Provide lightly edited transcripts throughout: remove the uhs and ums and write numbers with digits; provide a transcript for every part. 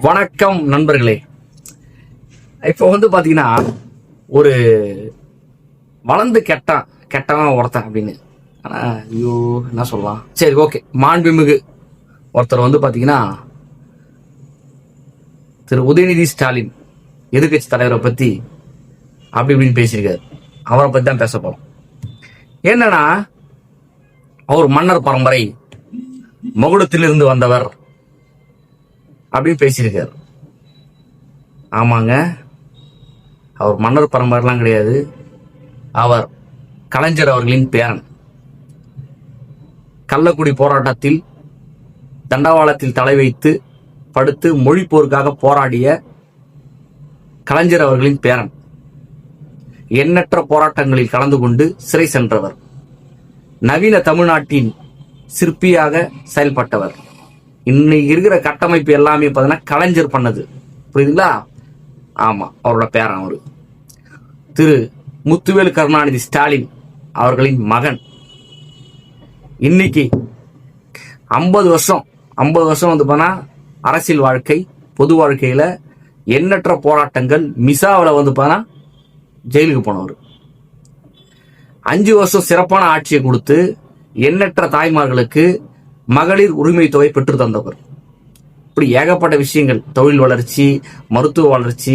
வணக்கம் நண்பர்களே. இப்போ பாத்தீங்கன்னா ஒரு வளர்ந்து கெட்டவன் ஒருத்தன் அப்படின்னு. ஆனா ஐயோ என்ன சொல்லலாம், சரி ஓகே. மாண்புமிகு ஒருத்தர் பாத்தீங்கன்னா திரு உதயநிதி ஸ்டாலின் எதிர்கட்சி தலைவரை பத்தி அப்படி இப்படின்னு பேசியிருக்காரு. அவரை பத்தி தான் பேச போறோம். என்னன்னா, அவர் மன்னர் பரம்பரை, மகுடத்திலிருந்து வந்தவர் அப்படின்னு பேசியிருக்காரு. ஆமாங்க, அவர் மன்னர் பரம்பரைலாம் கிடையாது. அவர் கலைஞர் அவர்களின் பேரன். கள்ளக்குடி போராட்டத்தில் தண்டவாளத்தில் தலை வைத்து படுத்து மொழி போருக்காக போராடிய கலைஞர் அவர்களின் பேரன். எண்ணற்ற போராட்டங்களில் கலந்து கொண்டு சிறை சென்றவர். நவீன தமிழ்நாட்டின் சிற்பியாக செயல்பட்டவர். இன்னைக்கு இருக்கிற கட்டமைப்பு எல்லாமே பார்த்தீங்கன்னா கலைஞர் பண்ணது. புரியுதுங்களா? ஆமா, அவரோட பேரன் அவரு. திரு முத்துவேல் கருணாநிதி ஸ்டாலின் அவர்களின் மகன். இன்னைக்கு 50 வருஷம் போனா அரசியல் வாழ்க்கை, பொது வாழ்க்கையில எண்ணற்ற போராட்டங்கள். மிசாவில் போனா ஜெயிலுக்கு போனவர். 5 வருஷம் சிறப்பான ஆட்சியை கொடுத்து எண்ணற்ற தாய்மார்களுக்கு மகளிர் உரிமை தொகை பெற்று தந்தவர். இப்படி ஏகப்பட்ட விஷயங்கள், தொழில் வளர்ச்சி, மருத்துவ வளர்ச்சி,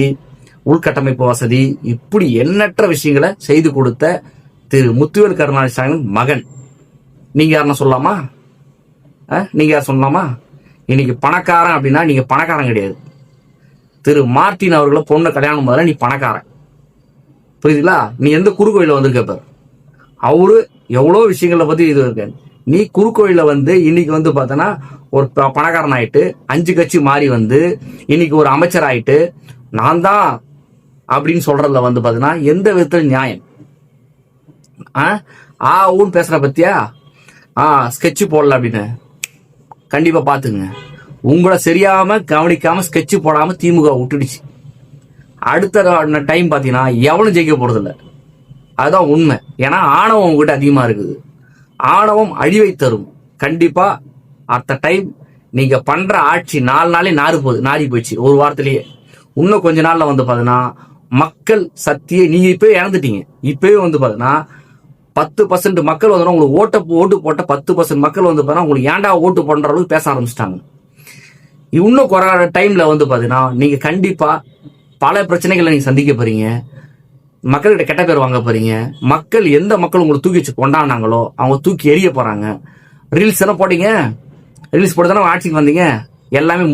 உள்கட்டமைப்பு வசதி, இப்படி எண்ணற்ற விஷயங்களை செய்து கொடுத்த திரு முத்துவேல் கருணாநிதி ஸ்டாலின் மகன். நீங்க யாருன்னா சொல்லலாமா? நீங்க யார் சொல்லலாமா? இன்னைக்கு பணக்காரன் அப்படின்னா நீங்க பணக்காரன் கிடையாது. திரு மார்ட்டின் அவர்களை பொண்ணை கல்யாணம் முதல்ல நீ பணக்காரன். புரியுதுங்களா? நீ எந்த குறுக்கோயில வந்திருக்க பாரு. அவரு எவ்வளவு விஷயங்களை பத்தி இது இருக்க. நீ குறுக்கோயில இன்னைக்கு பார்த்தனா ஒரு பணக்காரன் ஆயிட்டு 5 கட்சி மாறி இன்னைக்கு ஒரு அமைச்சர் ஆயிட்டு நான் தான் அப்படின்னு சொல்றதுல பாத்தீங்கன்னா எந்த விதத்துல நியாயம்? ஊன்னு பேசுற பத்தியா ஸ்கெட்ச் போடல அப்படின்னு கண்டிப்பா பாத்துங்க. உங்களை சரியாம கவனிக்காம ஸ்கெட்ச் போடாம திமுக விட்டுடுச்சு. அடுத்த டைம் பாத்தீங்கன்னா எவனும் ஜெயிக்க போறது இல்லை. அதுதான் உண்மை. ஏன்னா ஆணவம் உங்ககிட்ட அதிகமா இருக்குது. ஆணவம் அழிவை தரும். கண்டிப்பா அடுத்த டைம் நீங்க பண்ற ஆட்சி 4 நாளே நாரி போயிடுச்சு. ஒரு வாரத்திலேயே. இன்னும் கொஞ்ச நாள்ல பாத்தீங்கன்னா மக்கள் சக்தியை நீங்க இப்பவே இழந்துட்டீங்க. இப்பவே பாத்தீங்கன்னா 10% மக்கள் உங்களுக்கு ஓட்டு போட்ட 10% மக்கள் பாத்தீங்கன்னா உங்களுக்கு ஏன்டா ஓட்டு பண்ற அளவுக்கு பேச ஆரம்பிச்சிட்டாங்க. இன்னும் குறை டைம்ல பாத்தீங்கன்னா நீங்க கண்டிப்பா பல பிரச்சனைகளை நீங்க சந்திக்க போறீங்க. மக்கள்கிட்ட கெட்ட பேர் வாங்க போறீங்க. மக்கள் எந்த மக்கள் உங்களை தூக்கி வச்சு கொண்டாடினாங்களோ அவங்க தூக்கி எறிய போறாங்க. ரீல்ஸ் தானே போட்டீங்க, ரீல்ஸ் போட்டு தானே ஆட்சிக்கு வந்தீங்க. எல்லாமே